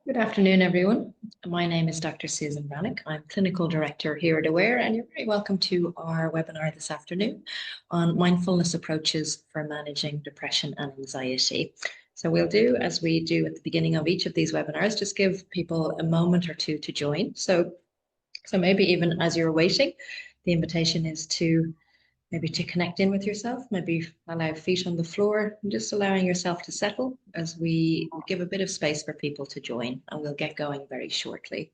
Good afternoon, everyone. My name is Dr. Susan Brannick. I'm Clinical Director here at Aware, and you're very welcome to our webinar this afternoon on mindfulness approaches for managing depression and anxiety. So we'll do, as we do at the beginning of each of these webinars, just give people a moment or two to join. So maybe even as you're waiting, the invitation is to maybe to connect in with yourself, maybe allow feet on the floor, and just allowing yourself to settle as we give a bit of space for people to join, and we'll get going very shortly.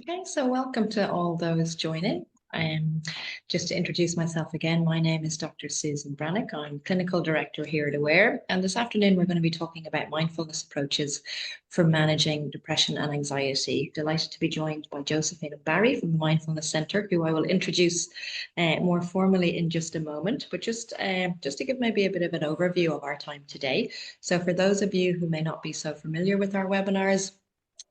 Okay, so welcome to all those joining. Just to introduce myself again, my name is Dr. Susan Brannick. I'm Clinical Director here at Aware, and this afternoon we're going to be talking about mindfulness approaches for managing depression and anxiety. Delighted to be joined by Josephine and Barry from the Mindfulness Centre, who I will introduce more formally in just a moment, but just to give maybe a bit of an overview of our time today. So for those of you who may not be so familiar with our webinars,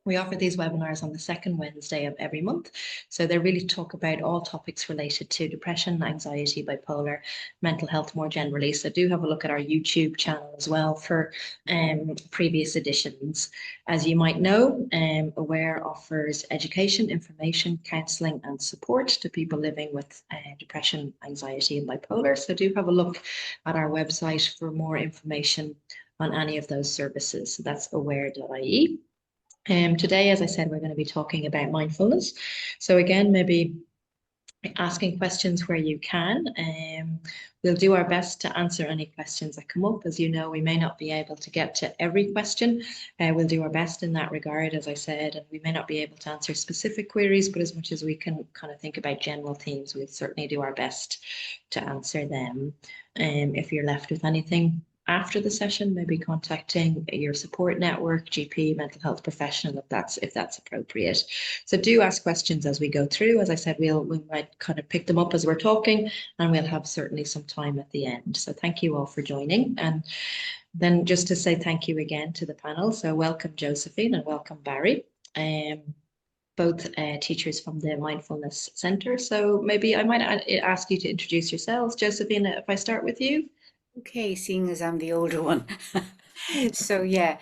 we offer these webinars on the second Wednesday of every month. So they really talk about all topics related to depression, anxiety, bipolar, mental health more generally. So do have a look at our YouTube channel as well for previous editions. As you might know, Aware offers education, information, counselling and support to people living with depression, anxiety and bipolar. So do have a look at our website for more information on any of those services. So that's aware.ie. Today, as I said, we're going to be talking about mindfulness. So again, maybe asking questions where you can. We'll do our best to answer any questions that come up. As you know, we may not be able to get to every question. We'll do our best in that regard, as I said, and we may not be able to answer specific queries, but as much as we can kind of think about general themes, we'll certainly do our best to answer them. If you're left with anything after the session, maybe contacting your support network, GP, mental health professional, if that's appropriate. So do ask questions as we go through. As I said, we might kind of pick them up as we're talking, and we'll have certainly some time at the end. So thank you all for joining. And then just to say thank you again to the panel. So welcome Josephine and welcome Barry. Both teachers from the Mindfulness Centre. So maybe I might ask you to introduce yourselves. Josephine, if I start with you. Okay, seeing as I'm the older one. So yeah,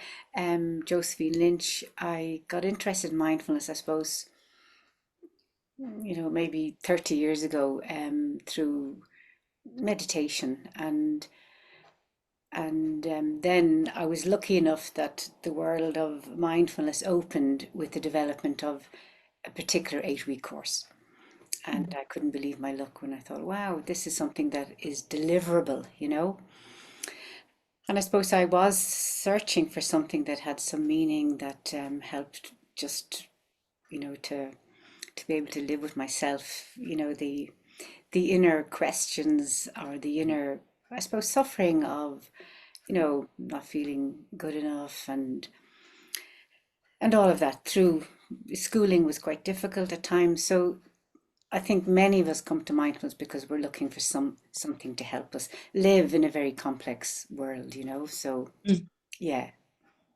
Josephine Lynch, I got interested in mindfulness, I suppose, maybe 30 years ago, through meditation and then I was lucky enough that the world of mindfulness opened with the development of a particular 8-week course. And I couldn't believe my luck when I thought, wow, this is something that is deliverable. And I suppose I was searching for something that had some meaning that helped just, to be able to live with myself, the inner questions or the inner, I suppose, suffering of, not feeling good enough and all of that. Through schooling was quite difficult at times. So I think many of us come to mindfulness because we're looking for something to help us live in a very complex world. So yeah.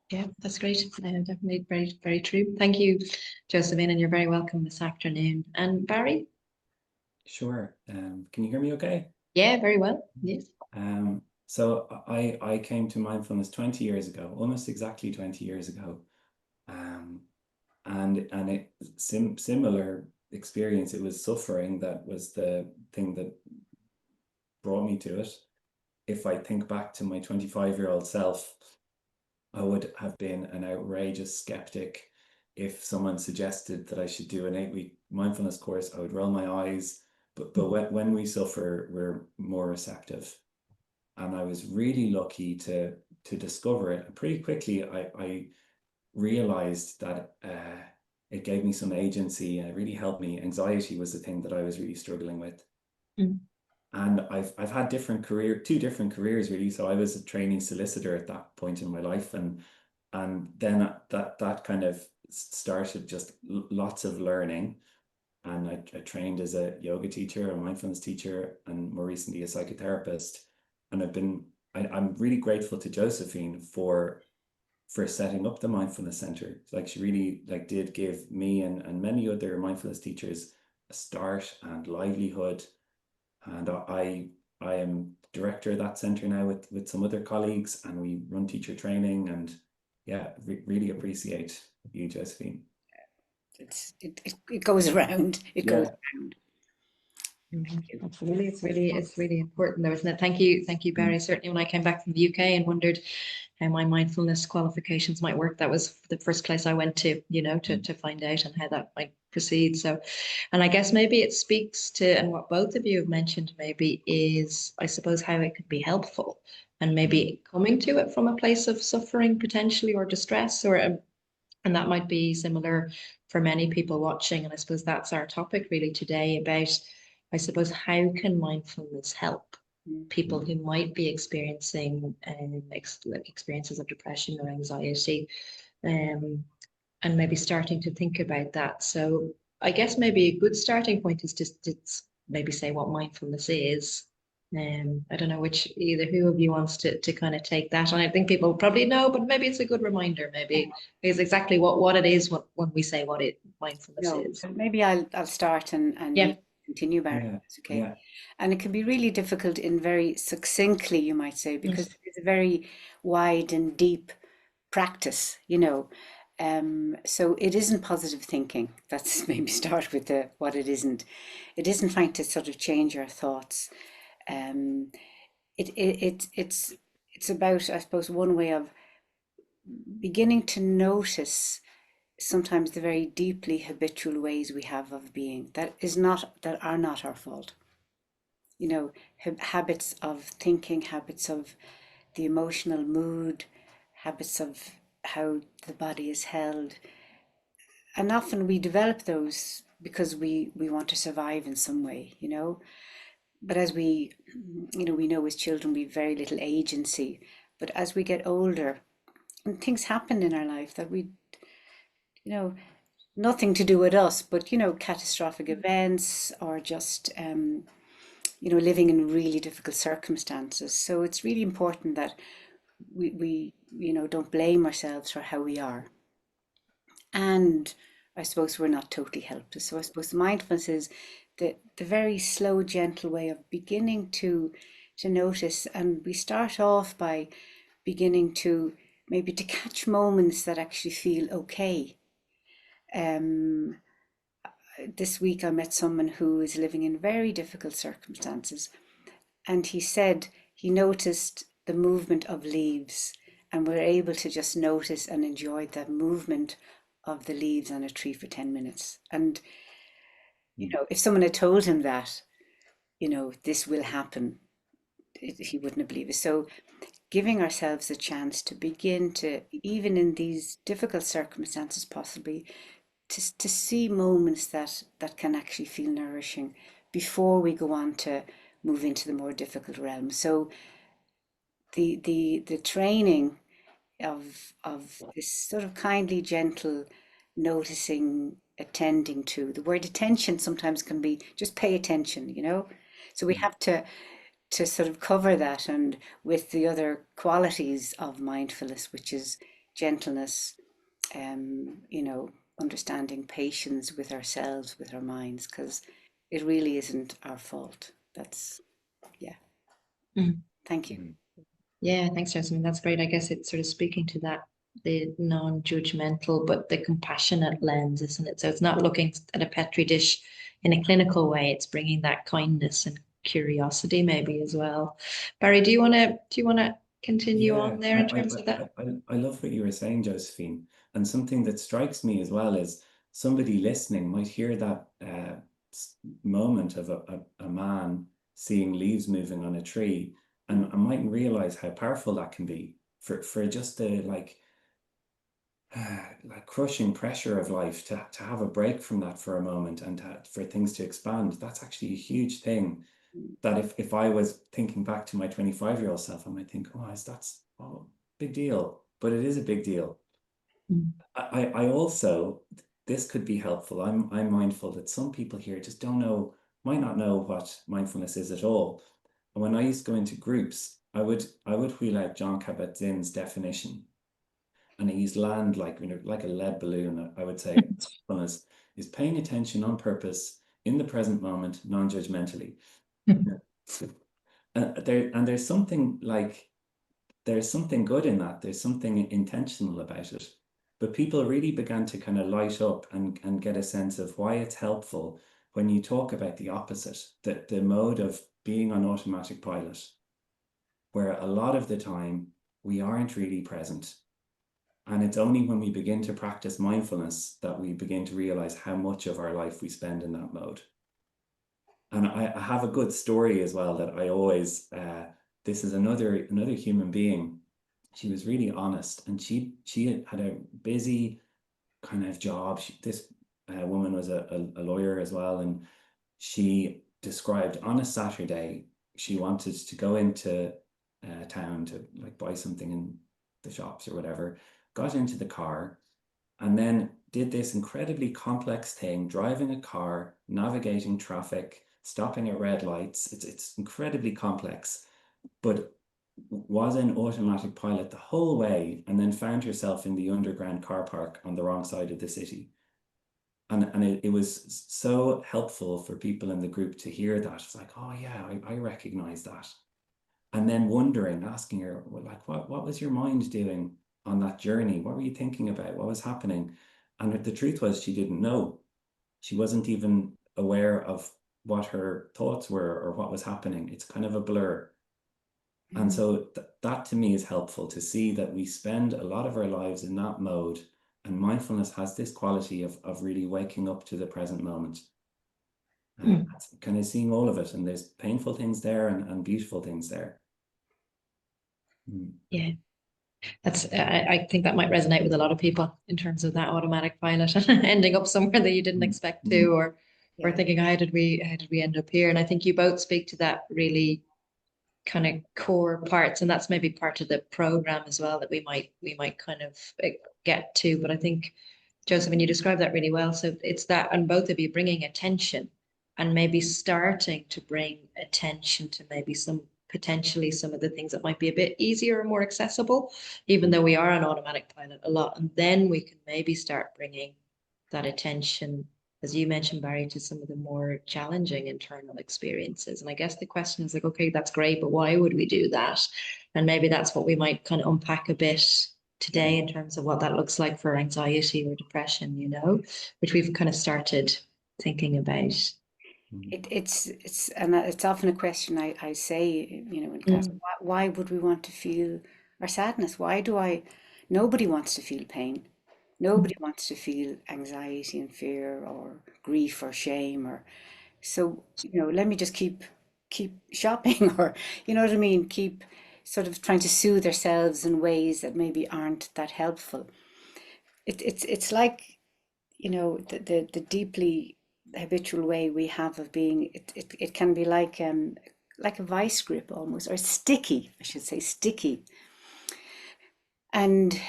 Yeah, that's great. Definitely very, very true. Thank you, Josephine, and you're very welcome this afternoon. And Barry? Sure. Can you hear me okay? Yeah, very well. Yes. So I came to mindfulness 20 years ago, almost exactly 20 years ago. And it similar experience. It was suffering that was the thing that brought me to it. If I think back to my 25-year-old self, I would have been an outrageous skeptic. If someone suggested that I should do an 8-week mindfulness course, I would roll my eyes. But when we suffer, we're more receptive. And I was really lucky to discover it. And pretty quickly, I realized that it gave me some agency and it really helped me. Anxiety was the thing that I was really struggling with. And I've had two different careers really. So I was a trainee solicitor at that point in my life, and then that kind of started just lots of learning. and I trained as a yoga teacher, a mindfulness teacher, and more recently a psychotherapist. And I'm really grateful to Josephine for setting up the mindfulness center. Like, she really did give me and many other mindfulness teachers a start and livelihood. And I am director of that center now with some other colleagues, and we run teacher training. And yeah, really appreciate you, Josephine. It goes around. It goes around. Absolutely, it's really important though, isn't it? Thank you, Barry. Certainly, when I came back from the UK and wondered how my mindfulness qualifications might work, that was the first place I went to, to find out and how that might proceed. So, and I guess maybe it speaks to, and what both of you have mentioned maybe is, I suppose, how it could be helpful, and maybe coming to it from a place of suffering potentially, or distress, or and that might be similar for many people watching. And I suppose that's our topic really today, about, I suppose, how can mindfulness help people who might be experiencing experiences of depression or anxiety, and maybe starting to think about that. So I guess maybe a good starting point is just to maybe say what mindfulness is. I don't know who of you wants to kind of take that. And I think people probably know, but maybe it's a good reminder, maybe is exactly what it is when we say what mindfulness is. Maybe I'll start and Yeah. you continue, Barry. Yeah. That's okay. Yeah. And it can be really difficult in very succinctly, you might say, because it's a very wide and deep practice, so it isn't positive thinking. That's maybe start with what it isn't. It isn't trying to sort of change your thoughts. It's about, I suppose, one way of beginning to notice sometimes the very deeply habitual ways we have of being that are not our fault. Habits of thinking, habits of the emotional mood, habits of how the body is held. And often we develop those because we want to survive in some way, But as we know as children, we have very little agency. But as we get older, and things happen in our life that we, nothing to do with us, but, catastrophic events, or just, living in really difficult circumstances. So it's really important that we don't blame ourselves for how we are. And I suppose we're not totally helpless. So I suppose mindfulness is the very slow, gentle way of beginning to notice. And we start off by beginning to maybe to catch moments that actually feel okay. This week I met someone who is living in very difficult circumstances, and he said he noticed the movement of leaves, and we're able to just notice and enjoy the movement of the leaves on a tree for 10 minutes. And if someone had told him that, this will happen, he wouldn't have believed it. So giving ourselves a chance to begin to, even in these difficult circumstances possibly, to see moments that can actually feel nourishing before we go on to move into the more difficult realm. So the training of this sort of kindly, gentle noticing, attending to. The word attention sometimes can be just pay attention, So we have to sort of cover that, and with the other qualities of mindfulness, which is gentleness, understanding, patience with ourselves, with our minds, because it really isn't our fault. That's, yeah. Thank you. Yeah, thanks, Josephine. That's great. I guess it's sort of speaking to that, the non-judgmental, but the compassionate lens, isn't it? So it's not looking at a petri dish in a clinical way. It's bringing that kindness and curiosity maybe as well. Barry, do you want to continue on there in terms of that? I love what you were saying, Josephine. And something that strikes me as well is somebody listening might hear that moment of a man seeing leaves moving on a tree, and I mightn't realize how powerful that can be for just the like crushing pressure of life, to have a break from that for a moment, and for things to expand. That's actually a huge thing. That if I was thinking back to my 25-year-old self, I might think, big deal. But it is a big deal. I also, this could be helpful. I'm mindful that some people here just might not know what mindfulness is at all. And when I used to go into groups, I would wheel out John Kabat-Zinn's definition, and he used land like like a lead balloon. I would say mindfulness is paying attention on purpose in the present moment, non-judgmentally. There's something good in that. There's something intentional about it. But people really began to kind of light up and get a sense of why it's helpful when you talk about the opposite, the mode of being on automatic pilot, where a lot of the time we aren't really present. And it's only when we begin to practice mindfulness that we begin to realize how much of our life we spend in that mode. And I have a good story as well that I always, this is another human being. She was really honest, and she had a busy kind of job. This woman was a lawyer as well, and she described on a Saturday she wanted to go into town to like buy something in the shops or whatever, got into the car, and then did this incredibly complex thing, driving a car, navigating traffic, stopping at red lights. It's incredibly complex, but was in automatic pilot the whole way, and then found herself in the underground car park on the wrong side of the city. And it was so helpful for people in the group to hear that. It's like, oh yeah, I recognize that. And then asking her, well, like, what was your mind doing on that journey? What were you thinking about? What was happening? And the truth was, she didn't know. She wasn't even aware of what her thoughts were or what was happening. It's kind of a blur. And so that to me is helpful, to see that we spend a lot of our lives in that mode, and mindfulness has this quality of really waking up to the present moment. And that's kind of seeing all of it, and there's painful things there and beautiful things there. Yeah, I think that might resonate with a lot of people in terms of that automatic pilot ending up somewhere that you didn't expect to, or thinking, how did we end up here? And I think you both speak to that really kind of core parts, and that's maybe part of the program as well that we might kind of get to. But I think, Josephine, you described that really well. So it's that, and both of you bringing attention, and maybe starting to bring attention to maybe potentially some of the things that might be a bit easier or more accessible, even though we are on automatic pilot a lot. And then we can maybe start bringing that attention, as you mentioned, Barry, to some of the more challenging internal experiences. And I guess the question is like, okay, that's great, but why would we do that? And maybe that's what we might kind of unpack a bit today in terms of what that looks like for anxiety or depression, which we've kind of started thinking about. It's often a question I say, in class, why would we want to feel our sadness? Nobody wants to feel pain. Nobody wants to feel anxiety and fear or grief or shame, so let me just keep shopping, or you know what I mean, keep sort of trying to soothe ourselves in ways that maybe aren't that helpful. It's like, the deeply habitual way we have of being. It can be like a vice grip almost, or sticky, I should say, sticky. And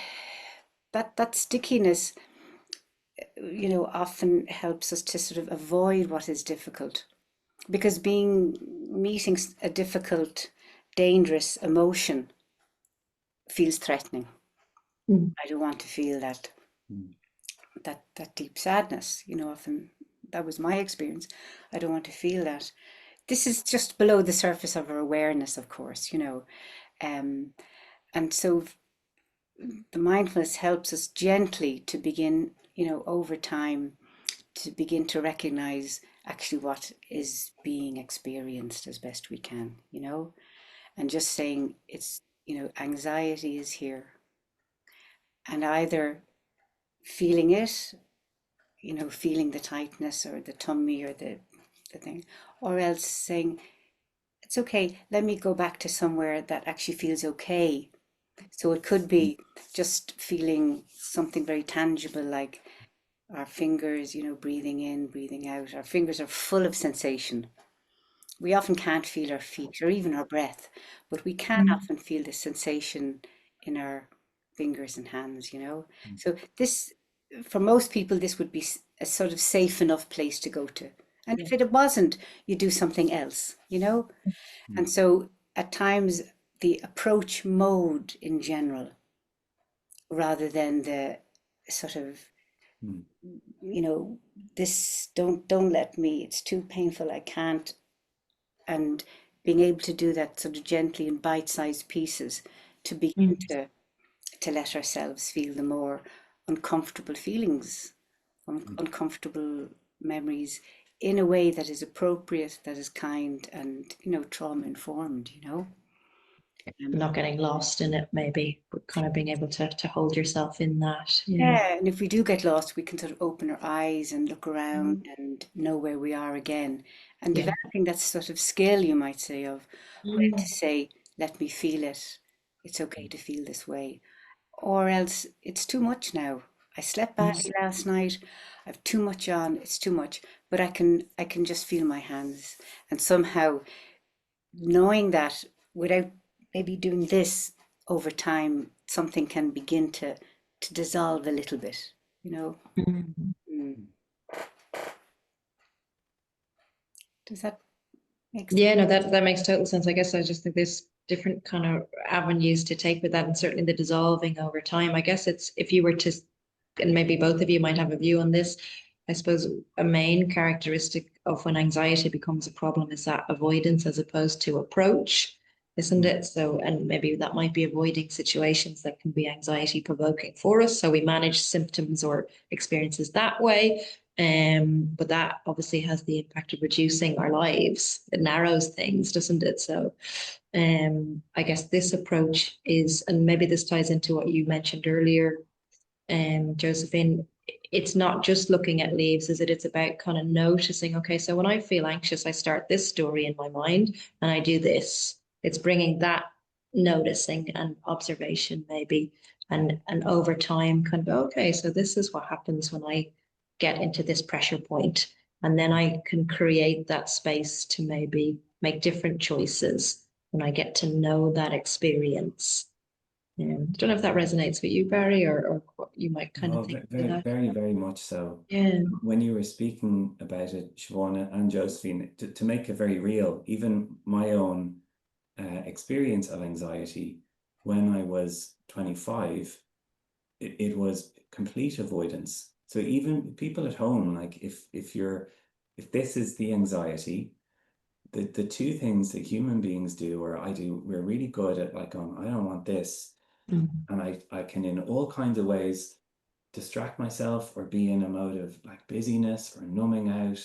that stickiness, often helps us to sort of avoid what is difficult, because meeting a difficult, dangerous emotion feels threatening. I don't want to feel that deep sadness. Often that was my experience. I don't want to feel that. This is just below the surface of our awareness, of course, and so the mindfulness helps us gently to begin, over time, to begin to recognize actually what is being experienced as best we can, and just saying it's, anxiety is here, and either feeling it, feeling the tightness or the tummy or the thing, or else saying, it's okay, let me go back to somewhere that actually feels okay. So it could be just feeling something very tangible, like our fingers, breathing in, breathing out. Our fingers are full of sensation. We often can't feel our feet or even our breath, but we can often feel the sensation in our fingers and hands, So this for most people, this would be a sort of safe enough place to go to. And if it wasn't, you do something else, you know? And so at times, the approach mode in general, rather than the sort of, you know, this, don't let me, it's too painful, I can't. And being able to do that sort of gently in bite-sized pieces to begin to let ourselves feel the more uncomfortable feelings, uncomfortable memories in a way that is appropriate, that is kind, and, you know, trauma informed, you know. Not getting lost in it, maybe, but kind of being able to hold yourself in that. Yeah, and if we do get lost, we can sort of open our eyes and look around Mm. and know where we are again. And Yeah. developing that sort of skill, you might say, of when to Mm. say, let me feel it. It's okay to feel this way. Or else it's too much now. I slept badly last night. I've too much on. It's too much. But I can just feel my hands. And somehow knowing that without maybe doing this over time, something can begin to dissolve a little bit, you know. Mm. Mm. Does that make sense? Yeah, no, that makes total sense. I guess I just think there's different kind of avenues to take with that, and certainly the dissolving over time. I guess it's if you were to, and maybe both of you might have a view on this. I suppose a main characteristic of when anxiety becomes a problem is that avoidance as opposed to approach, isn't it? So, and maybe that might be avoiding situations that can be anxiety provoking for us. So we manage symptoms or experiences that way. But that obviously has the impact of reducing our lives. It narrows things, doesn't it? So, I guess this approach is, and maybe this ties into what you mentioned earlier, Josephine, it's not just looking at leaves, is it? It's about kind of noticing, okay, so when I feel anxious, I start this story in my mind and I do this. It's bringing that noticing and observation maybe, and over time kind of, okay, so this is what happens when I get into this pressure point. And then I can create that space to maybe make different choices when I get to know that experience. Yeah. I don't know if that resonates with you, Barry, or what you might kind of Oh, think of very, that. very, very much so. Yeah. When you were speaking about it, Siobhan and Josephine, to make it very real, even my own experience of anxiety when I was 25, it was complete avoidance. So even people at home, like if this is the anxiety, the two things that human beings do, or I do, we're really good at like going, I don't want this. And I can in all kinds of ways distract myself or be in a mode of like busyness or numbing out.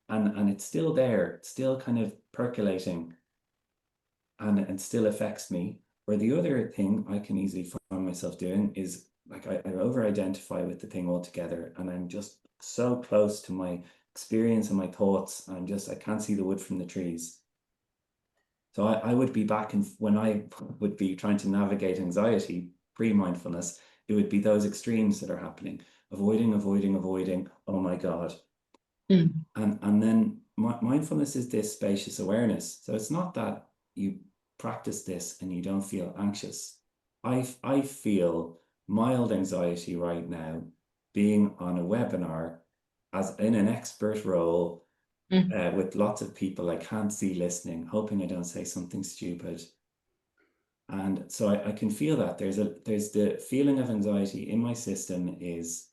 And it's still there, it's still kind of percolating and still affects me. Or the other thing I can easily find myself doing is like I over-identify with the thing altogether, and I'm just so close to my experience and my thoughts. I can't see the wood from the trees. So I would be back in when I would be trying to navigate anxiety pre-mindfulness, it would be those extremes that are happening. Avoiding, avoiding, avoiding. Oh my God. Mm. And then mindfulness is this spacious awareness. So it's not that you practice this and you don't feel anxious. I feel mild anxiety right now being on a webinar as in an expert role with lots of people I can't see listening, hoping I don't say something stupid. And so I can feel that there's the feeling of anxiety in my system is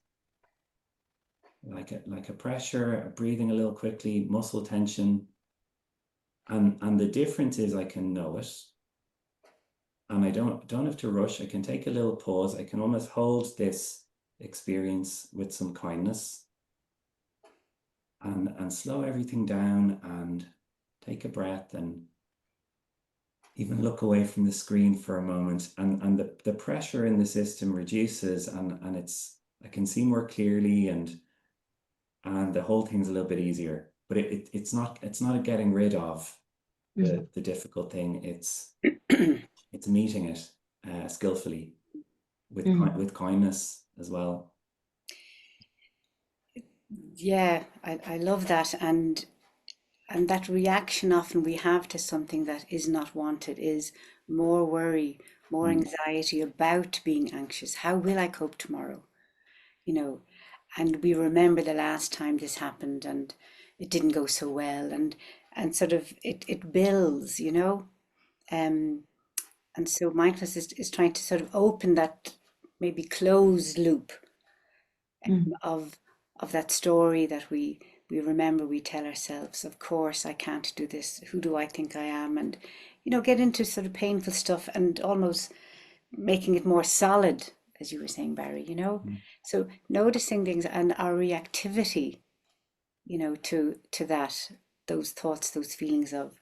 like a pressure, breathing a little quickly, muscle tension. And the difference is I can know it. And I don't have to rush. I can take a little pause. I can almost hold this experience with some kindness and slow everything down and take a breath and even look away from the screen for a moment. And the pressure in the system reduces and I can see more clearly and the whole thing's a little bit easier. But it's not a getting rid of the difficult thing. It's meeting it skillfully with kindness as well. Yeah, I love that. And and that reaction often we have to something that is not wanted is more worry, more anxiety about being anxious. How will I cope tomorrow? You know, and we remember the last time this happened and it didn't go so well, and sort of it builds, you know. Um, and so mindfulness is trying to sort of open that maybe closed loop of that story that we remember, we tell ourselves, of course I can't do this, who do I think I am, and you know, get into sort of painful stuff and almost making it more solid, as you were saying, Barry, you know. So noticing things and our reactivity, you know, to that, those thoughts, those feelings of,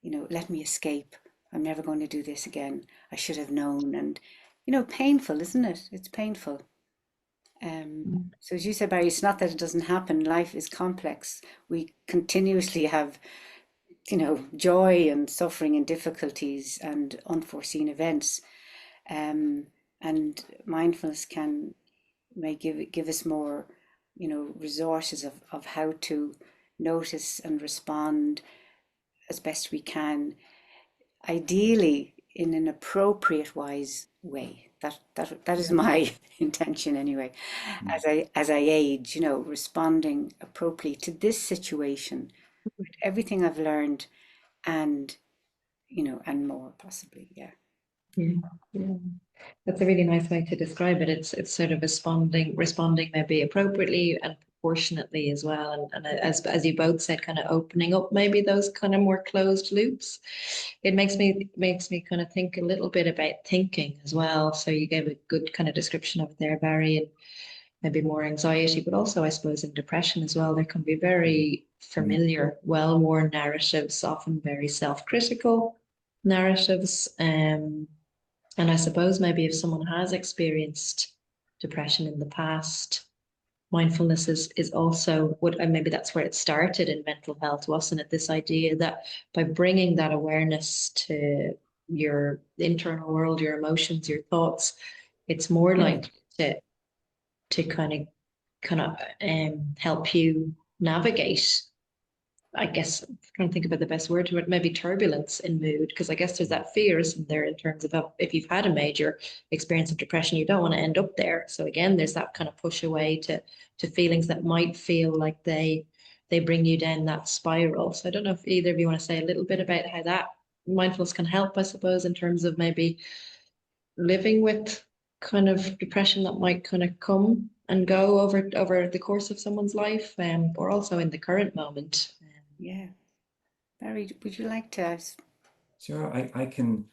you know, let me escape, I'm never going to do this again, I should have known. And you know, painful, isn't it? It's painful. So as you said, Barry, it's not that it doesn't happen. Life is complex. We continuously have, you know, joy and suffering and difficulties and unforeseen events. And mindfulness may give us more, you know, resources of how to notice and respond as best we can, ideally in an appropriate wise way. That is my intention anyway. As I age, you know, responding appropriately to this situation with everything I've learned, and you know, and more possibly. Yeah. Yeah, yeah. That's a really nice way to describe it. It's sort of responding maybe appropriately and proportionately as well. And as you both said, kind of opening up maybe those kind of more closed loops. It makes me kind of think a little bit about thinking as well. So you gave a good kind of description of it there, Barry, and maybe more anxiety, but also I suppose in depression as well, there can be very familiar, well-worn narratives, often very self-critical narratives. And I suppose maybe if someone has experienced depression in the past, mindfulness is also what, and maybe that's where it started in mental health, wasn't it? This idea that by bringing that awareness to your internal world, your emotions, your thoughts, it's more like to help you navigate, I guess, I'm trying to think about the best word to it, maybe turbulence in mood, because I guess there's that fear, isn't there, in terms of if you've had a major experience of depression, you don't want to end up there. So again, there's that kind of push away to feelings that might feel like they bring you down that spiral. So I don't know if either of you want to say a little bit about how that mindfulness can help, I suppose, in terms of maybe living with kind of depression that might kind of come and go over the course of someone's life, or also in the current moment. Yeah. Barry, would you like to? Sure, I can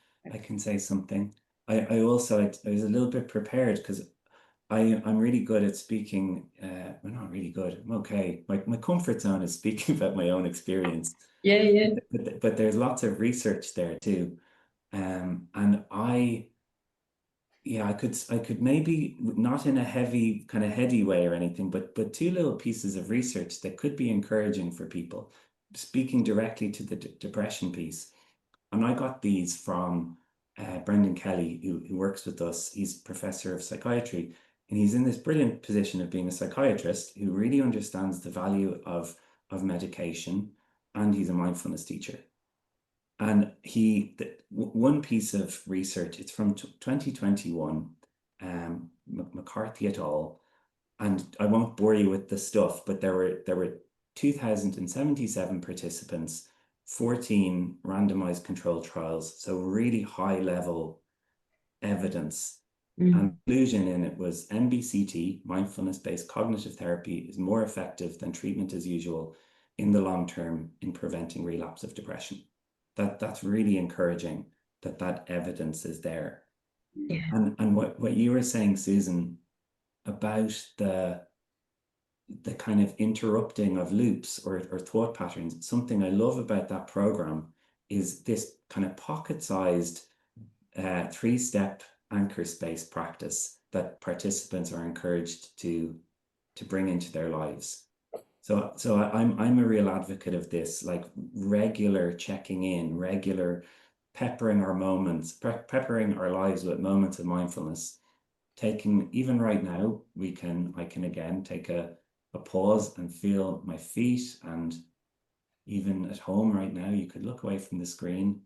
say something. I also I was a little bit prepared because I'm really good at speaking. Well, not really good. I'm okay. My comfort zone is speaking about my own experience. Yeah, yeah. But there's lots of research there too. And I could maybe not in a heavy kind of heady way or anything, but two little pieces of research that could be encouraging for people, speaking directly to the depression piece. And I got these from Brendan Kelly, who works with us. He's professor of psychiatry, and he's in this brilliant position of being a psychiatrist who really understands the value of medication, and he's a mindfulness teacher. And one piece of research, it's from 2021, McCarthy et al. And I won't bore you with the stuff, but there were 2,077 participants, 14 randomized controlled trials, so really high level evidence. And the conclusion in it was MBCT, mindfulness-based cognitive therapy, is more effective than treatment as usual in the long term in preventing relapse of depression. That's really encouraging that evidence is there. Yeah. And what you were saying, Susan, about the kind of interrupting of loops or thought patterns, something I love about that program is this kind of pocket-sized 3-step anchor space practice that participants are encouraged to bring into their lives. So I'm a real advocate of this, like regular checking in, regular peppering our lives with moments of mindfulness. Taking, even right now, I can again take a pause and feel my feet and even at home right now, you could look away from the screen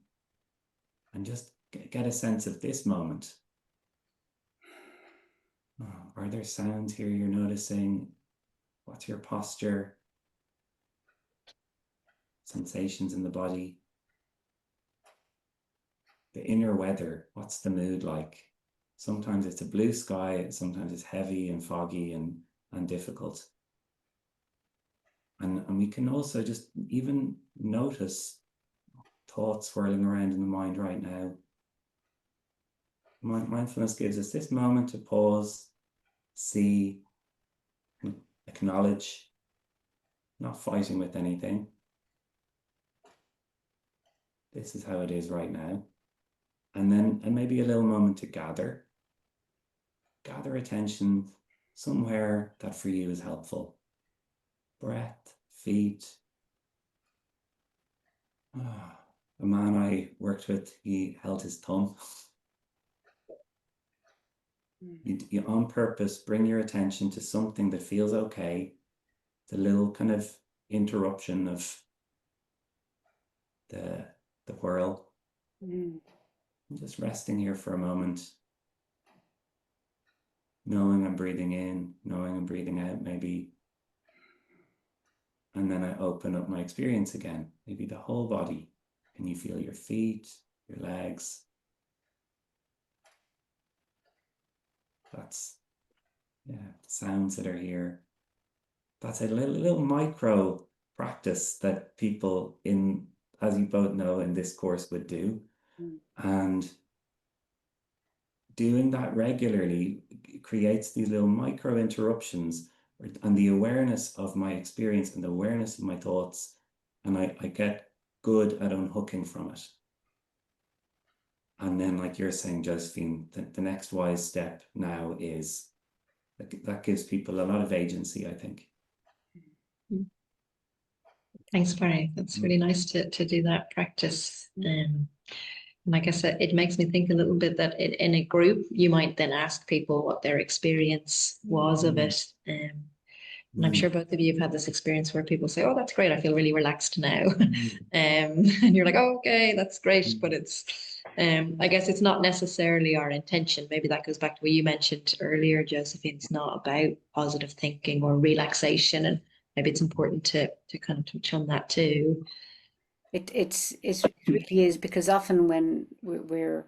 and just get a sense of this moment. Oh, are there sounds here you're noticing? What's your posture? Sensations in the body? The inner weather, what's the mood like? Sometimes it's a blue sky, sometimes it's heavy and foggy and difficult. And we can also just even notice thoughts swirling around in the mind right now. Mindfulness gives us this moment to pause, see, acknowledge, not fighting with anything. This is how it is right now. And maybe a little moment to gather attention somewhere that for you is helpful. Breath, feet. A man I worked with, he held his thumb. You on purpose bring your attention to something that feels okay, the little kind of interruption of the whirl. I'm just resting here for a moment, knowing I'm breathing in, knowing I'm breathing out, maybe. And then I open up my experience again, maybe the whole body. Can you feel your feet, your legs? That's, yeah, the sounds that are here. That's a little micro practice that people in, as you both know, in this course would do. And doing that regularly creates these little micro interruptions and the awareness of my experience and the awareness of my thoughts. And I get good at unhooking from it. And then, like you're saying, Josephine, the next wise step now is that gives people a lot of agency, I think. Thanks, Barry. That's really nice to do that practice. And I guess it makes me think a little bit that in a group, you might then ask people what their experience was of it. And I'm sure both of you have had this experience where people say, oh, that's great. I feel really relaxed now. And you're like, oh, okay, that's great. But it's, I guess it's not necessarily our intention. Maybe that goes back to what you mentioned earlier, Josephine. It's not about positive thinking or relaxation. And maybe it's important to kind of touch on that too. It really is, because often when we're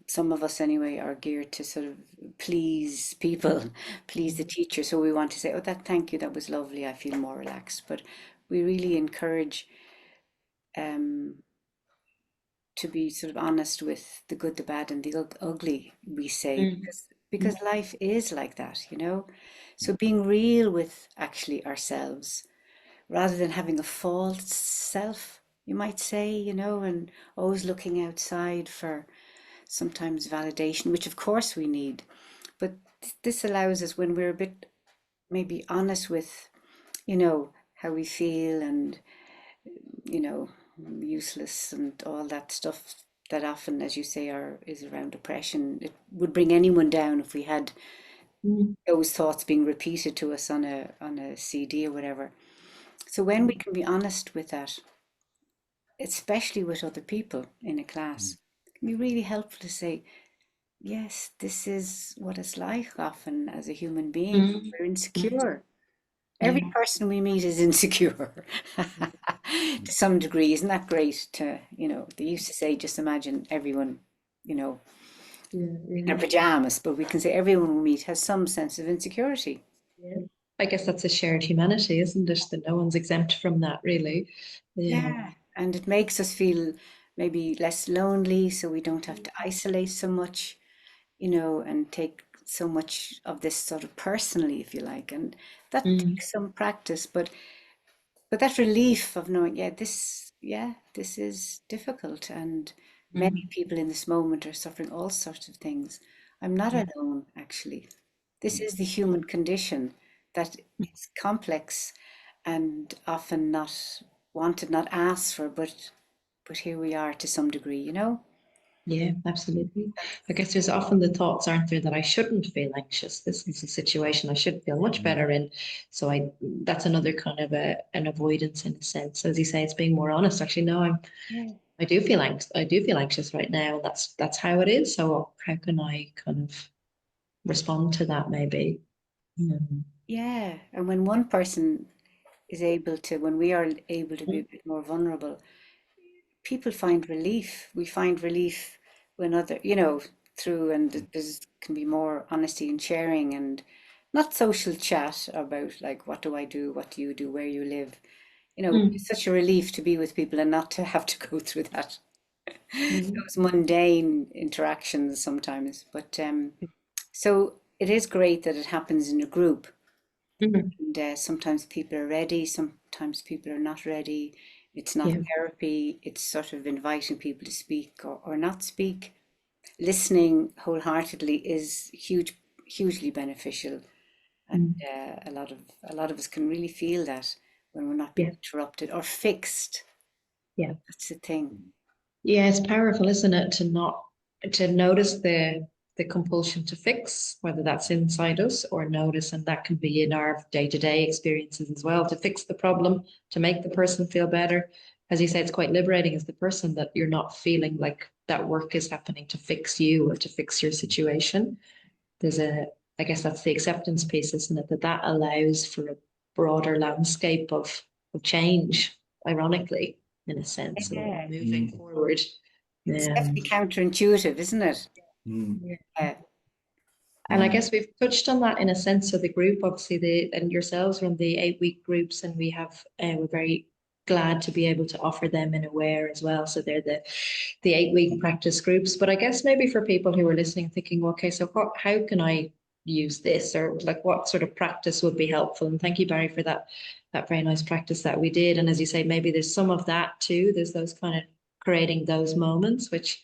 some of us anyway are geared to sort of please people, please the teacher. So we want to say, oh, thank you, that was lovely, I feel more relaxed. But we really encourage to be sort of honest with the good, the bad, and the ugly, we say, because life is like that, you know. So being real with actually ourselves, rather than having a false self, you might say, you know, and always looking outside for sometimes validation, which of course we need. But this allows us, when we're a bit maybe honest with, you know, how we feel, and, you know, useless and all that stuff that often, as you say, is around depression. It would bring anyone down if we had those thoughts being repeated to us on a CD or whatever. So when we can be honest with that, especially with other people in a class, it can be really helpful to say, yes, this is what it's like often as a human being. We're insecure. Every person we meet is insecure to some degree. Isn't that great? To, you know, they used to say, just imagine everyone, you know, in their pajamas, but we can say everyone we meet has some sense of insecurity. I guess that's a shared humanity, isn't it? That no one's exempt from that, really. Yeah, and it makes us feel maybe less lonely, so we don't have to isolate so much, you know, and take so much of this sort of personally, if you like. And that takes some practice, but that relief of knowing, this is difficult, and many people in this moment are suffering all sorts of things. I'm not alone, actually. This is the human condition, that is complex and often not wanted, not asked for, but here we are to some degree, you know? Yeah, absolutely. I guess there's often the thoughts, aren't there, that I shouldn't feel anxious. This is a situation I should feel much better in. So that's another kind of an avoidance in a sense. As you say, it's being more honest. Actually, no, Yeah. I do feel anxious. I do feel anxious right now. That's how it is. So how can I kind of respond to that maybe? Yeah. And when one person is able to, when we are able to be a bit more vulnerable, people find relief. We find relief when other, through, and there's can be more honesty and sharing, and not social chat about like, what do I do, what do you do, where you live. Mm, It's such a relief to be with people and not to have to go through that mm, those mundane interactions sometimes. But so it is great that it happens in a group. mm, And sometimes people are ready, sometimes people are not ready. It's not yeah. therapy, it's sort of inviting people to speak or not speak. Listening wholeheartedly is hugely beneficial. And Mm, a lot of us can really feel that when we're not being yeah. interrupted or fixed. Yeah. That's the thing. Yeah, it's powerful, isn't it, to notice the compulsion to fix, whether that's inside us or notice, and that can be in our day-to-day experiences as well, to fix the problem, to make the person feel better. As you say, it's quite liberating as the person that you're not feeling like that work is happening to fix you or to fix your situation. There's I guess that's the acceptance piece, isn't it? That allows for a broader landscape of change, ironically, in a sense, or Yeah, moving Mm, forward. it's Um, definitely counterintuitive, isn't it? mm, yeah. Yeah. And I mm, guess we've touched on that in a sense. So the group, obviously, and yourselves run the 8 week groups, and we're very glad to be able to offer them in Aware as well. So they're the 8 week practice groups. But I guess maybe for people who are listening, thinking, okay, so how can I use this, or like what sort of practice would be helpful? And thank you, Barry, for that very nice practice that we did. And as you say, maybe there's some of that too. There's those kind of creating those moments, which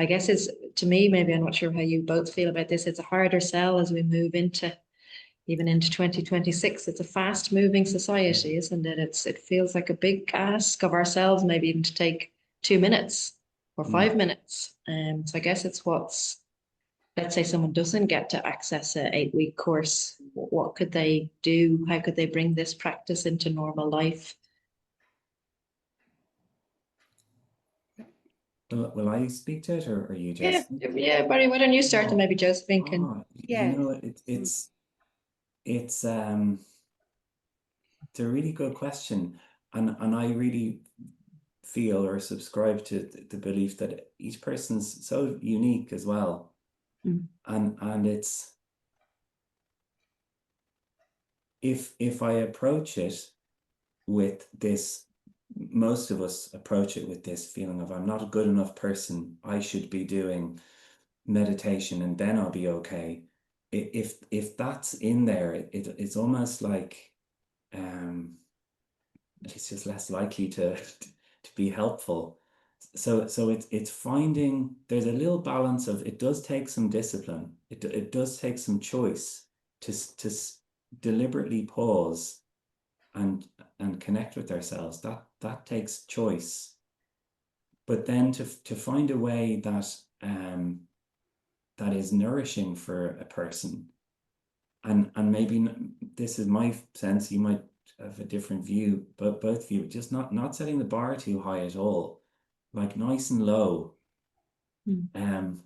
I guess is, to me, maybe I'm not sure how you both feel about this. It's a harder sell as we move into even into 2026. It's a fast moving society, isn't it? It feels like a big ask of ourselves, maybe even to take 2 minutes or mm. 5 minutes. So I guess it's let's say someone doesn't get to access an 8 week course. What could they do? How could they bring this practice into normal life? Will I speak to it, or you, Yeah, Jess? yeah, Barry, why don't you start, and maybe Josephine can. Yeah. It's it's a really good question, and I really feel or subscribe to the belief that each person's so unique as well, Mm, and it's if I approach it with this, most of us approach it with this feeling of, I'm not a good enough person, I should be doing meditation and then I'll be okay. If that's in there, it's almost like it's just less likely to be helpful. So it's finding there's a little balance of, it does take some discipline. It does take some choice to deliberately pause and connect with ourselves. That takes choice. But then to find a way that is nourishing for a person, and maybe this is my sense, you might have a different view, but both of you, just not setting the bar too high at all, like nice and low. mm, um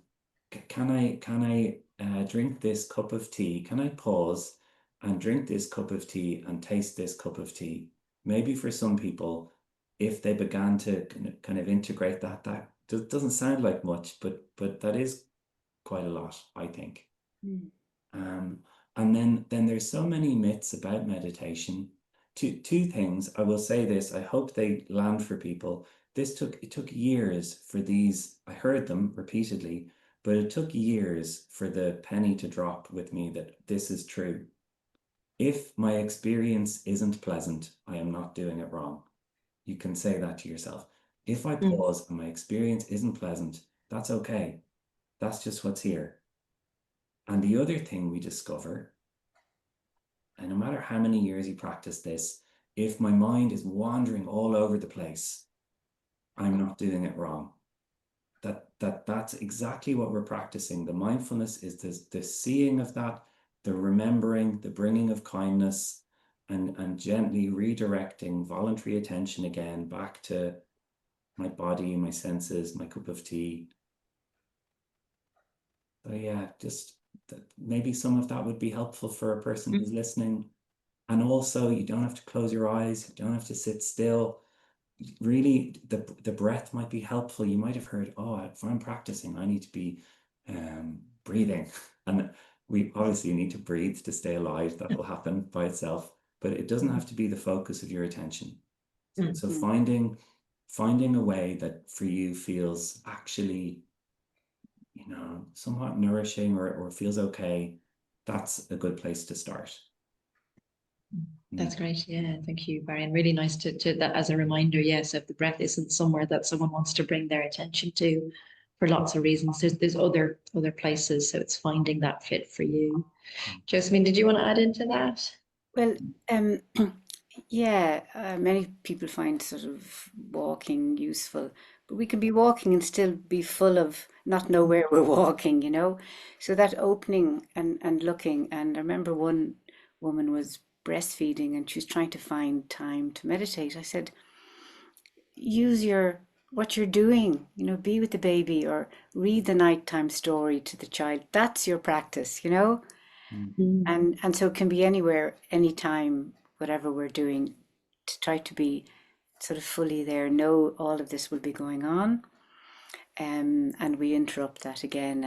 can I drink this cup of tea? Can I pause and drink this cup of tea and taste this cup of tea? Maybe for some people, if they began to kind of integrate that doesn't sound like much, but that is quite a lot, I think. Mm. Um, and then there's so many myths about meditation. Two things. I will say this. I hope they land for people. It took years for these. I heard them repeatedly, but it took years for the penny to drop with me that this is true. If my experience isn't pleasant, I am not doing it wrong. You can say that to yourself. If I mm, pause and my experience isn't pleasant, that's okay. That's just what's here. And the other thing we discover, and no matter how many years you practice this, if my mind is wandering all over the place, I'm not doing it wrong. that's exactly what we're practicing. The mindfulness is the seeing of that, the remembering, the bringing of kindness, and gently redirecting voluntary attention again back to my body, my senses, my cup of tea. So yeah, just maybe some of that would be helpful for a person who's listening. And also, you don't have to close your eyes, you don't have to sit still. Really, the breath might be helpful. You might have heard, oh, if I'm practicing, I need to be breathing. And we obviously need to breathe to stay alive. That will happen by itself, but it doesn't have to be the focus of your attention. So finding a way that for you feels actually, somewhat nourishing or feels okay, that's a good place to start. That's great. Yeah, thank you, Barry. And really nice to that as a reminder. Yes, if the breath isn't somewhere that someone wants to bring their attention to for lots of reasons, there's other places. So it's finding that fit for you. Josephine, did you want to add into that? Well, yeah, many people find sort of walking useful, but we can be walking and still be full of not know where we're walking, you know? So that opening and looking, and I remember one woman was breastfeeding and she was trying to find time to meditate. I said, use what you're doing, be with the baby or read the nighttime story to the child. That's your practice, And so it can be anywhere, anytime, whatever we're doing, to try to be sort of fully there, know all of this will be going on, and we interrupt that again,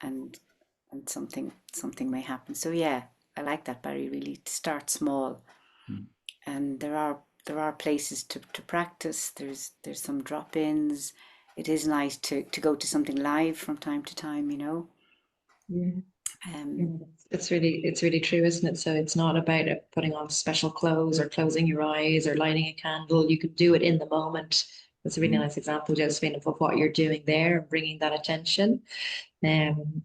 and something may happen. So yeah, I like that, Barry. Really, to start small, and there are places to practice. There's some drop-ins. It is nice to go to something live from time to time, Yeah. It's really true, isn't it? So it's not about putting on special clothes or closing your eyes or lighting a candle. You can do it in the moment. That's a really nice example, Josephine, of what you're doing there, bringing that attention. And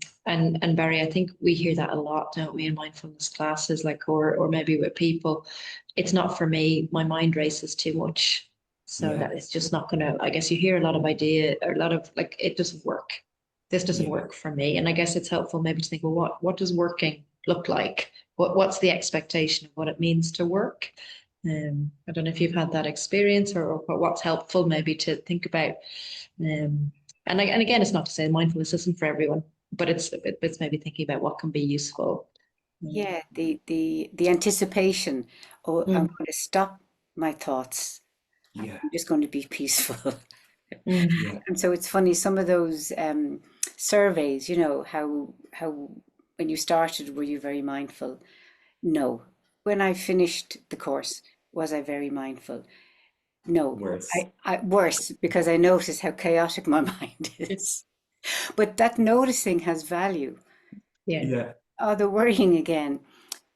Barry, I think we hear that a lot, don't we, in mindfulness classes, like or maybe with people. It's not for me. My mind races too much, so that it's just not gonna. I guess you hear a lot of idea, or a lot of like it doesn't work. This doesn't work for me, and I guess it's helpful maybe to think, well, what does working look like? What's the expectation of what it means to work? I don't know if you've had that experience or what's helpful maybe to think about. And again, it's not to say mindfulness isn't for everyone, but it's maybe thinking about what can be useful. Yeah, the anticipation. Oh, I'm going to stop my thoughts. Yeah. I'm just going to be peaceful. Yeah. And so it's funny, some of those surveys, how when you started, were you very mindful? No. When I finished the course, was I very mindful? No. Worse. I worse, because I notice how chaotic my mind is. But that noticing has value. Yeah. Oh, the worrying again,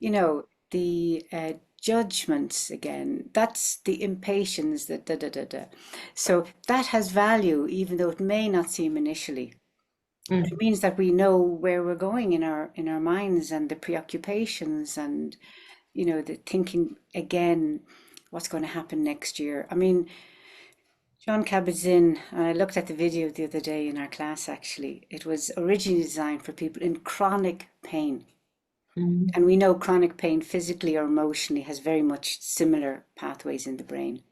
the judgments again, that's the impatience, that da da da da. So that has value, even though it may not seem initially. It means that we know where we're going in our minds, and the preoccupations, and the thinking again, what's going to happen next year. I mean, John Kabat-Zinn, I looked at the video the other day in our class, actually. It was originally designed for people in chronic pain. And we know chronic pain, physically or emotionally, has very much similar pathways in the brain.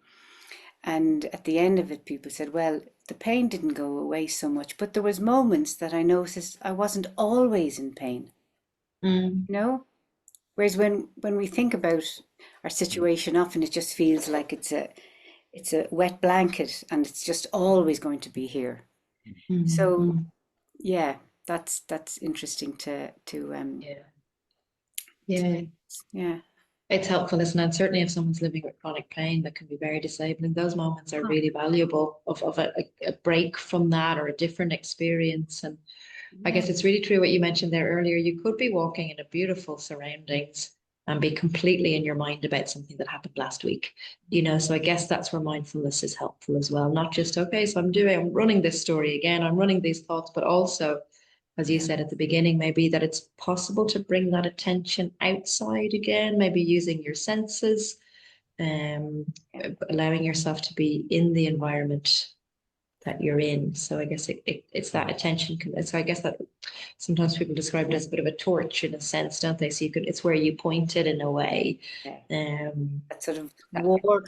And at the end of it, people said, well, the pain didn't go away so much, but there was moments that I noticed I wasn't always in pain. Whereas when we think about our situation, often it just feels like it's a wet blanket and it's just always going to be here. So yeah, that's interesting to yeah. It's helpful, isn't it? Certainly if someone's living with chronic pain, that can be very disabling. Those moments are really valuable of a break from that or a different experience. And I guess it's really true what you mentioned there earlier. You could be walking in a beautiful surroundings and be completely in your mind about something that happened last week. So I guess that's where mindfulness is helpful as well. Not just, okay, so I'm running this story again, I'm running these thoughts, but also, as you said at the beginning, maybe that it's possible to bring that attention outside again, maybe using your senses, allowing yourself to be in the environment that you're in. So I guess it's that attention. So I guess that sometimes people describe it as a bit of a torch in a sense, don't they? So it's where you point it in a way. Yeah. That sort of warm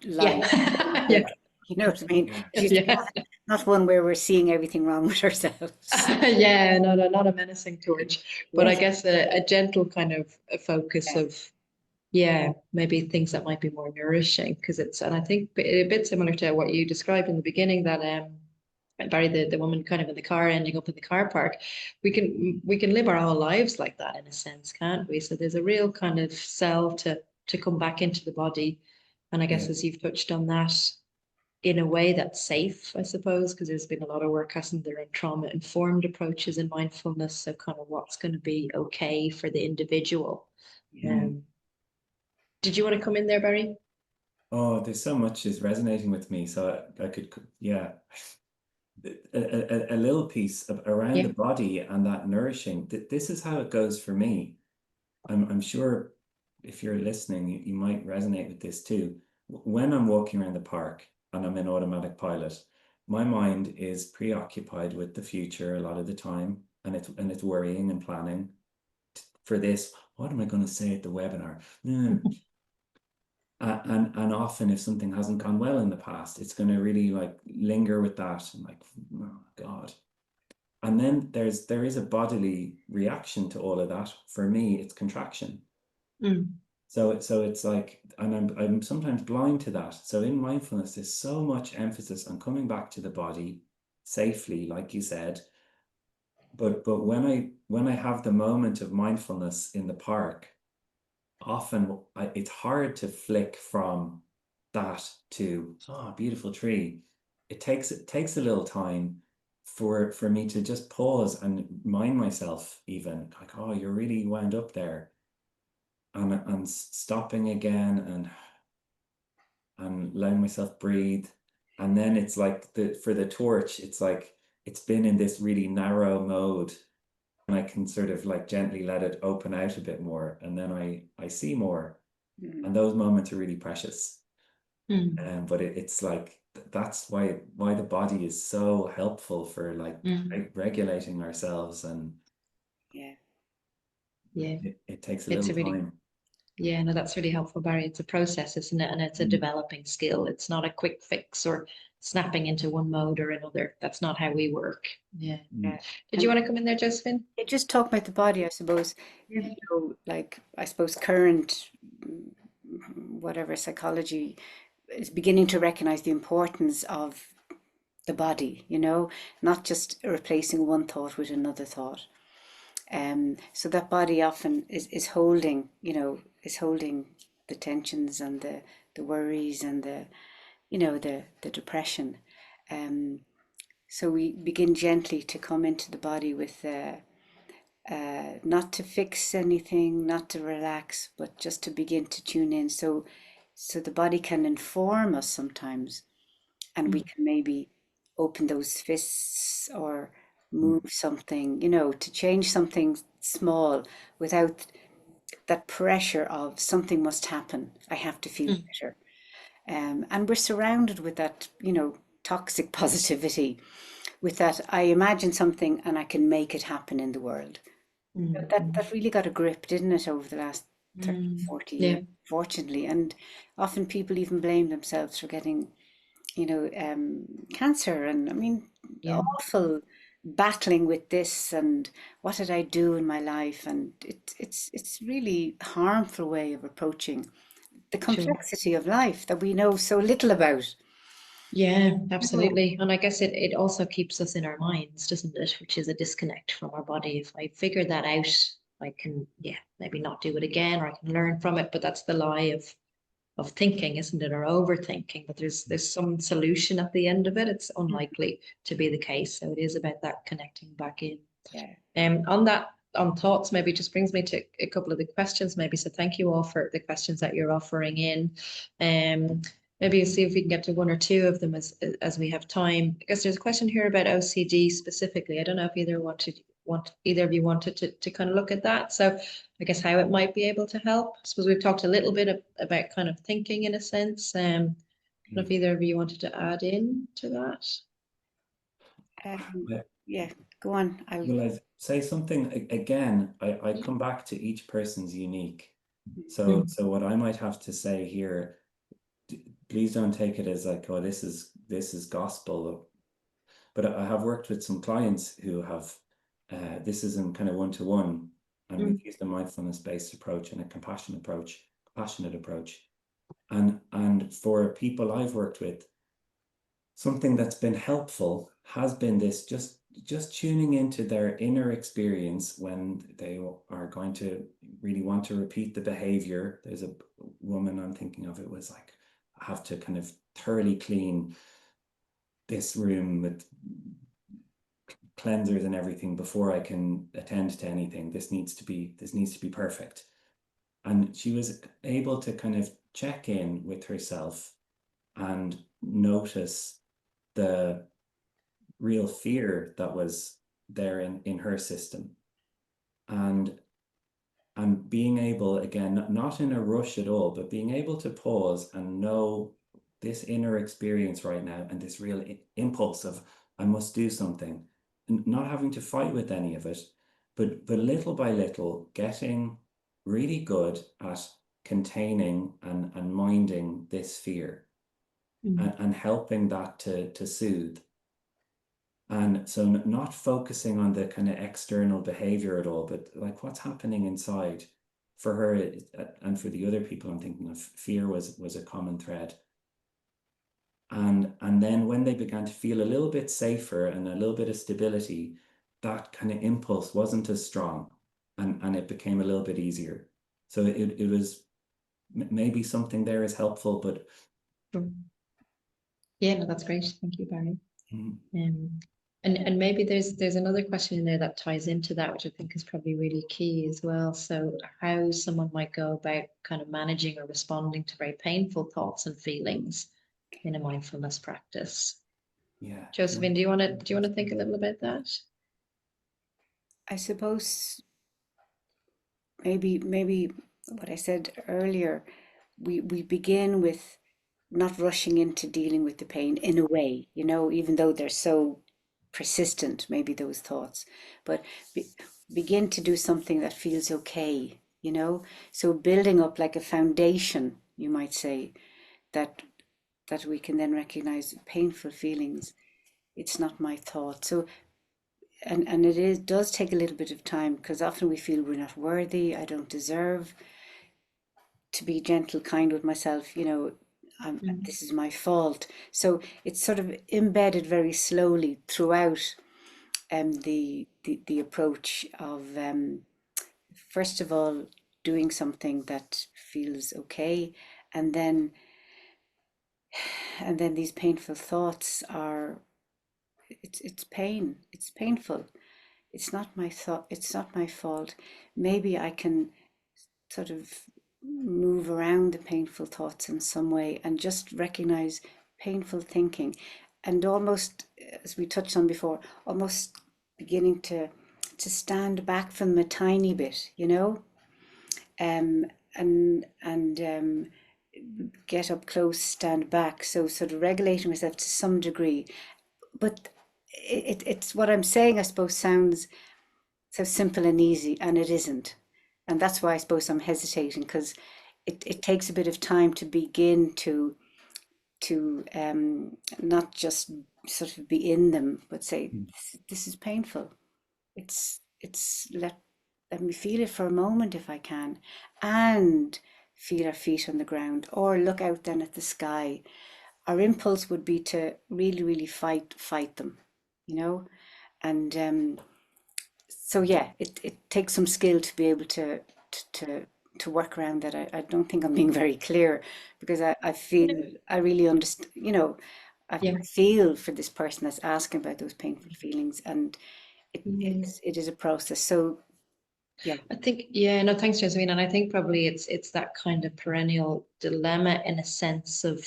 light. Yeah. Yeah. You know what I mean? Yeah. Not one where we're seeing everything wrong with ourselves. Yeah, no, not a menacing torch, but I Yes. guess a gentle kind of a focus Yeah. of, maybe things that might be more nourishing, because and I think a bit similar to what you described in the beginning, that Barry, the woman kind of in the car ending up in the car park, we can live our whole lives like that in a sense, can't we? So there's a real kind of cell to come back into the body, and I guess Yeah. as you've touched on that, in a way that's safe, I suppose, because there's been a lot of work, hasn't there, on trauma-informed approaches in mindfulness. So kind of what's going to be okay for the individual. Did you want to come in there, Barry? Oh, there's so much is resonating with me. So I could, yeah, a little piece around the body and that nourishing. This is how it goes for me. I'm sure if you're listening, you might resonate with this too. When I'm walking around the park and I'm in automatic pilot, my mind is preoccupied with the future a lot of the time, and it's worrying and planning for this. What am I going to say at the webinar? And often if something hasn't gone well in the past, it's going to really like linger with that, and like, oh God. And then there is a bodily reaction to all of that. For me, it's contraction. So it's like, and I'm sometimes blind to that. So in mindfulness, there's so much emphasis on coming back to the body safely, like you said. But when I have the moment of mindfulness in the park, often it's hard to flick from that to, oh, beautiful tree. It takes a little time for me to just pause and mind myself, even like, oh, you're really wound up there, and stopping again and letting myself breathe. And then it's like for the torch, it's like it's been in this really narrow mode, and I can sort of like gently let it open out a bit more, and then I see more. And those moments are really precious. But it's like that's why the body is so helpful for like regulating ourselves, and it takes a little time. Yeah, no, that's really helpful, Barry. It's a process, isn't it? And it's a developing skill. It's not a quick fix or snapping into one mode or another. That's not how we work. Yeah. Did you want to come in there, Josephine? Just talk about the body, I suppose. You know, like I suppose current whatever psychology is beginning to recognize the importance of the body, you know, not just replacing one thought with another thought. So that body often is holding, you know, is holding the tensions and the worries and the depression. So we begin gently to come into the body with not to fix anything, not to relax, but just to begin to tune in. So the body can inform us sometimes, and we can maybe open those fists or move something, you know, to change something small without that pressure of something must happen. I have to feel better. And we're surrounded with that, you know, toxic positivity, with that I imagine something and I can make it happen in the world. That really got a grip, didn't it, over the last 30, 40 years, fortunately. And often people even blame themselves for getting, you know, cancer. And I mean, awful battling with this and what did I do in my life? And it's really harmful way of approaching the complexity of life that we know so little about. Yeah, absolutely. And I guess it also keeps us in our minds, doesn't it? Which is a disconnect from our body. If I figure that out, I can, maybe not do it again, or I can learn from it. But that's the lie of thinking, isn't it? Or overthinking. But there's some solution at the end of it. It's unlikely to be the case. So it is about that connecting back in. On thoughts, maybe just brings me to a couple of the questions, maybe. So thank you all for the questions that you're offering in. Maybe see if we can get to one or two of them as we have time. I guess there's a question here about OCD specifically. I don't know if either of you wanted to kind of look at that. So I guess how it might be able to help. I suppose we've talked a little bit about kind of thinking in a sense. know if either of you wanted to add in to that. Yeah. Yeah, go on. Will I say something again? I come back to each person's unique. So what I might have to say here, please don't take it as like, oh, this is gospel. But I have worked with some clients who have this is in kind of one-to-one, and we've used a mindfulness-based approach and a compassionate approach. And for people I've worked with, something that's been helpful has been this just tuning into their inner experience when they are going to really want to repeat the behavior. There's a woman I'm thinking of, it was like, I have to kind of thoroughly clean this room with cleansers and everything before I can attend to anything. This needs to be perfect. And she was able to kind of check in with herself and notice the real fear that was there in her system, and being able, again, not in a rush at all, but being able to pause and know this inner experience right now and this real impulse of I must do something, and not having to fight with any of it, but little by little getting really good at containing and minding this fear, and helping that to soothe. And so not focusing on the kind of external behavior at all, but like what's happening inside. For her and for the other people I'm thinking of, fear was a common thread. And then when they began to feel a little bit safer and a little bit of stability, that kind of impulse wasn't as strong, and it became a little bit easier. So it was maybe something there is helpful, but yeah, no, that's great. Thank you, Barry. mm, And maybe there's another question in there that ties into that, which I think is probably really key as well. So how someone might go about kind of managing or responding to very painful thoughts and feelings in a mindfulness practice. yeah. Josephine, do you want to think a little about that? I suppose maybe what I said earlier, we begin with not rushing into dealing with the pain in a way, even though they're so persistent, maybe those thoughts, but begin to do something that feels okay, so building up like a foundation, you might say, that we can then recognize painful feelings. It's not my thought. So and does take a little bit of time, because often we feel we're not worthy, I don't deserve to be gentle, kind with myself, this is my fault. So it's sort of embedded very slowly throughout the approach of first of all doing something that feels okay, and then these painful thoughts are, it's painful. It's not my thought, it's not my fault. Maybe I can sort of move around the painful thoughts in some way and just recognize painful thinking, and almost, as we touched on before, almost beginning to stand back from them a tiny bit, and get up close, stand back. So sort of regulating myself to some degree. But it's what I'm saying, I suppose, sounds so simple and easy, and it isn't. And that's why I suppose I'm hesitating, because it takes a bit of time to begin to not just sort of be in them, but say, this is painful. It's let me feel it for a moment if I can, and feel our feet on the ground, or look out then at the sky. Our impulse would be to really, really fight them, and so yeah, it takes some skill to be able to work around that. I don't think I'm being very clear, because I feel I really understand, I feel for this person that's asking about those painful feelings, and it is a process. So yeah, I think, yeah, no, thanks, Josephine. And I think probably it's that kind of perennial dilemma, in a sense of,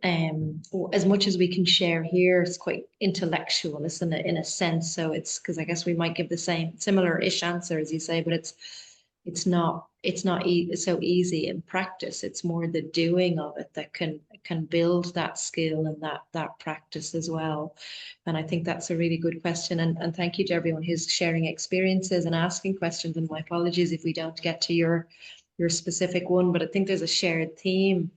as much as we can share here, it's quite intellectual, isn't it, in a sense. So it's because I guess we might give the similar-ish answer, as you say, but so easy in practice. It's more the doing of it that can build that skill and that practice as well. And I think that's a really good question. And thank you to everyone who's sharing experiences and asking questions. And my apologies if we don't get to your specific one, but I think there's a shared theme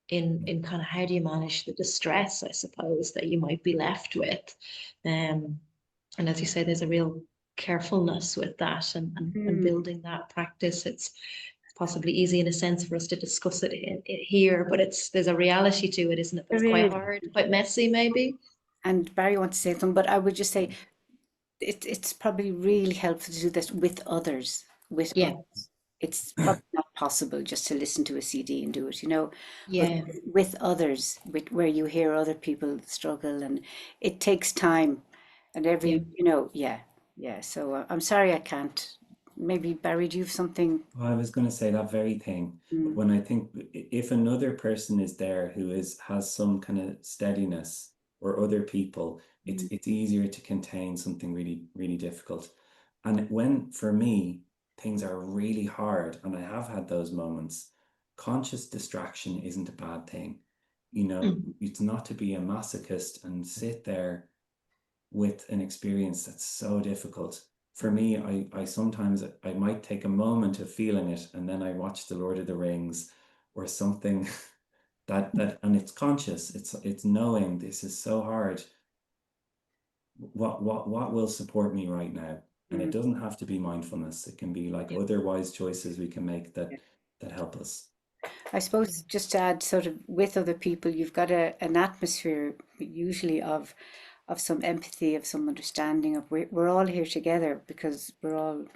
in kind of how do you manage the distress, I suppose, that you might be left with. And as you say, there's a real carefulness with that and building that practice. It's possibly easy in a sense for us to discuss it here, but there's a reality to it, isn't it? That's quite hard, quite messy, maybe. And Barry wants to say something, but I would just say it's probably really helpful to do this with others. Others. It's probably not possible just to listen to a CD and do it, but with others, where you hear other people struggle, and it takes time, and So I'm sorry I can't. Maybe Barry, do you have something? Well, I was going to say that very thing. When I think if another person is there who has some kind of steadiness, or other people, it's easier to contain something really, really difficult. And when, for me, things are really hard, and I have had those moments, conscious distraction isn't a bad thing. It's not to be a masochist and sit there with an experience that's so difficult. For me, I sometimes I might take a moment of feeling it, and then I watch The Lord of the Rings or something that and it's conscious. It's knowing this is so hard. What will support me right now? And it doesn't have to be mindfulness. It can be like other wise choices we can make that help us. I suppose just to add, sort of with other people, you've got an atmosphere usually of some empathy, of some understanding of we're all here together because we're all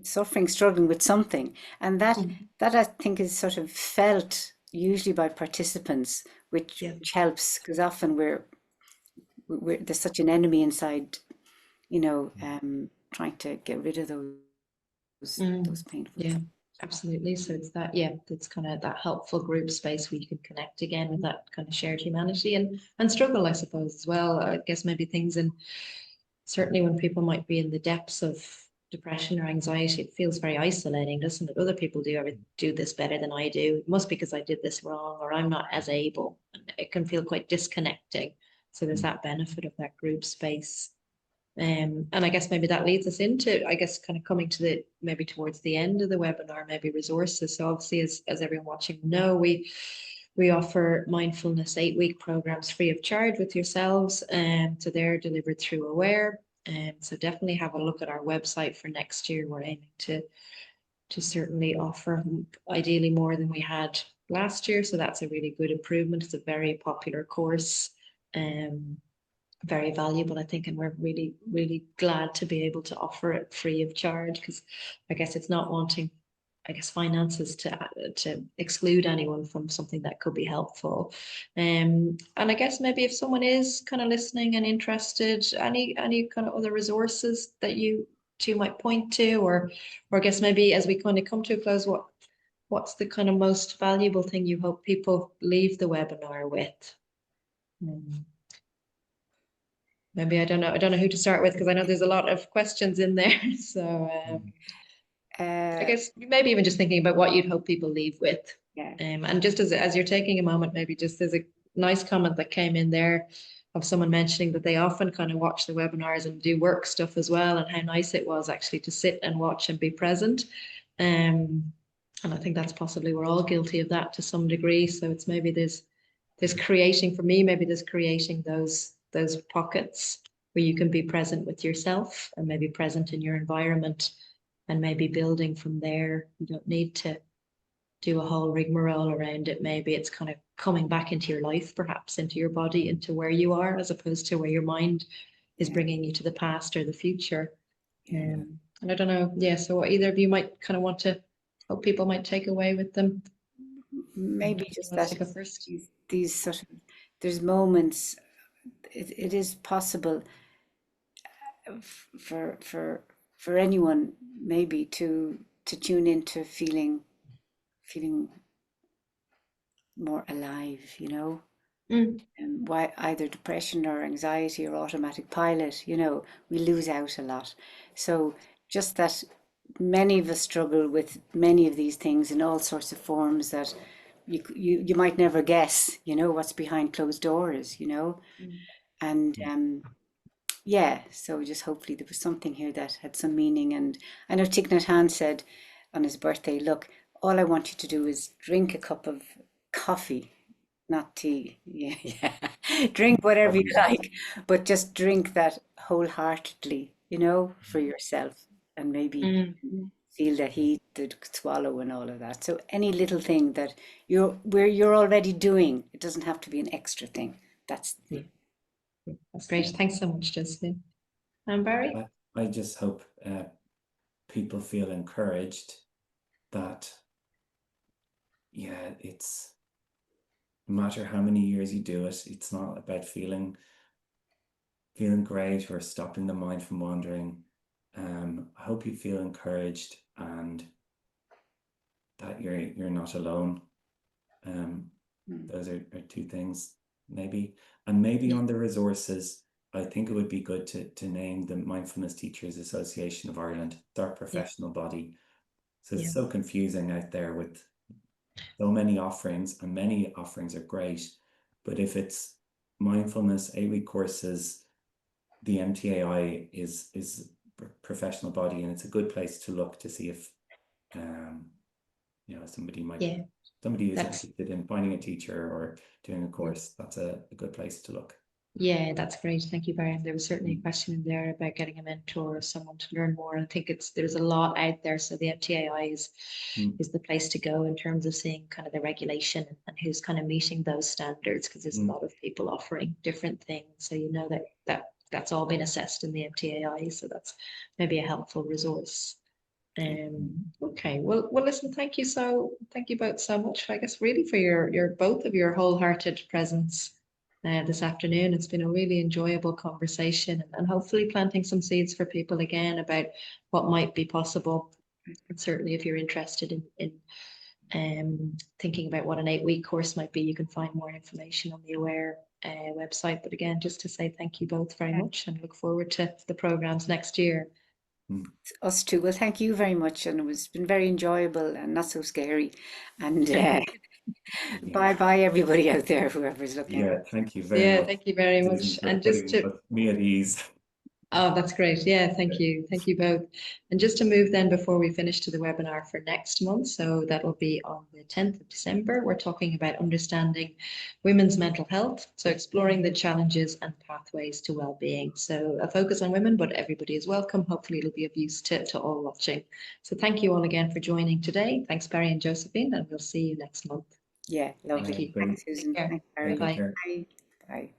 suffering, struggling with something, and that I think is sort of felt usually by participants, which helps, because often we're there's such an enemy inside, trying to get rid of those painful things. Absolutely. So it's that, it's kind of that helpful group space where you can connect again with that kind of shared humanity and struggle, I suppose, as well. I guess maybe things, and certainly when people might be in the depths of depression or anxiety, it feels very isolating, doesn't it? Other people do this better than I do. It must be because I did this wrong, or I'm not as able. It can feel quite disconnecting. So there's that benefit of that group space. And I guess maybe that leads us into, I guess, kind of coming to maybe towards the end of the webinar, maybe resources. So obviously, as everyone watching know, we offer mindfulness 8-week programs free of charge with yourselves. So they're delivered through Aware. So definitely have a look at our website for next year. We're aiming to certainly offer ideally more than we had last year. So that's a really good improvement. It's a very popular course. Very valuable, I think, and we're really, really glad to be able to offer it free of charge, because I guess it's not wanting, I guess, finances to exclude anyone from something that could be helpful. And I guess maybe if someone is kind of listening and interested, any kind of other resources that you two might point to, or I guess maybe as we kind of come to a close, what's the kind of most valuable thing you hope people leave the webinar with? Maybe I don't know who to start with, because I know there's a lot of questions in there. So I guess maybe even just thinking about what you'd hope people leave with. And just as you're taking a moment, maybe just there's a nice comment that came in there of someone mentioning that they often kind of watch the webinars and do work stuff as well, and how nice it was actually to sit and watch and be present. And I think that's possibly, we're all guilty of that to some degree. So it's maybe there's creating, for me, maybe there's creating those pockets where you can be present with yourself and maybe present in your environment, and maybe building from there. You don't need to do a whole rigmarole around it. Maybe it's kind of coming back into your life, perhaps into your body, into where you are, as opposed to where your mind is bringing you to the past or the future. And I don't know, so what either of you might kind of want to hope people might take away with them? Maybe just that first, these sort of, there's moments, it is possible for anyone maybe to tune into feeling more alive, and why either depression or anxiety or automatic pilot, we lose out a lot. So just that many of us struggle with many of these things in all sorts of forms that you might never guess, you know, what's behind closed doors, you know. And yeah, so just hopefully there was something here that had some meaning. And I know Thich Nhat Hanh said on his birthday, look, all I want you to do is drink a cup of coffee, not tea. Yeah, yeah. Drink whatever you like, but just drink that wholeheartedly, you know, for yourself, and maybe feel the heat, the swallow, and all of that. So any little thing that you're already doing, it doesn't have to be an extra thing. That's Yeah. That's great. Thanks so much, Josephine. And Barry? I just hope people feel encouraged that, yeah, it's no matter how many years you do it, it's not about feeling great or stopping the mind from wandering. I hope you feel encouraged and that you're not alone. Those are two things, maybe. And maybe on the resources, I think it would be good to name the Mindfulness Teachers Association of Ireland, their professional body. So it's so confusing out there with so many offerings, and many offerings are great. But if it's mindfulness, 8-week courses, the MTAI is a professional body, and it's a good place to look to see if you know, somebody who's interested in finding a teacher or doing a course. That's a good place to look. Yeah, that's great. Thank you, Barry. There was certainly a question in there about getting a mentor or someone to learn more. I think there's a lot out there. So the MTAI is the place to go in terms of seeing kind of the regulation and who's kind of meeting those standards, because there's a lot of people offering different things. So you know that's all been assessed in the MTAI. So that's maybe a helpful resource. Okay, well, listen, thank you both so much, I guess, really for your both of your wholehearted presence this afternoon. It's been a really enjoyable conversation, and hopefully planting some seeds for people again about what might be possible. And certainly if you're interested in thinking about what an 8-week course might be, you can find more information on the Aware website. But again, just to say thank you both very much, and look forward to the programs next year. Us too. Well, thank you very much, and it's been very enjoyable and not so scary. And bye everybody out there, whoever's looking. Yeah, thank you very much. Thank you very much. And just to put me at ease. Oh, that's great. Yeah, thank you. Thank you both. And just to move then before we finish to the webinar for next month, so that will be on the 10th of December, we're talking about understanding women's mental health, so exploring the challenges and pathways to well-being. So a focus on women, but everybody is welcome. Hopefully it'll be of use to all watching. So thank you all again for joining today. Thanks, Barry and Josephine, and we'll see you next month. Yeah, lovely. Thank you. Thanks, Susan. Thanks, Barry. Bye. Bye. Bye.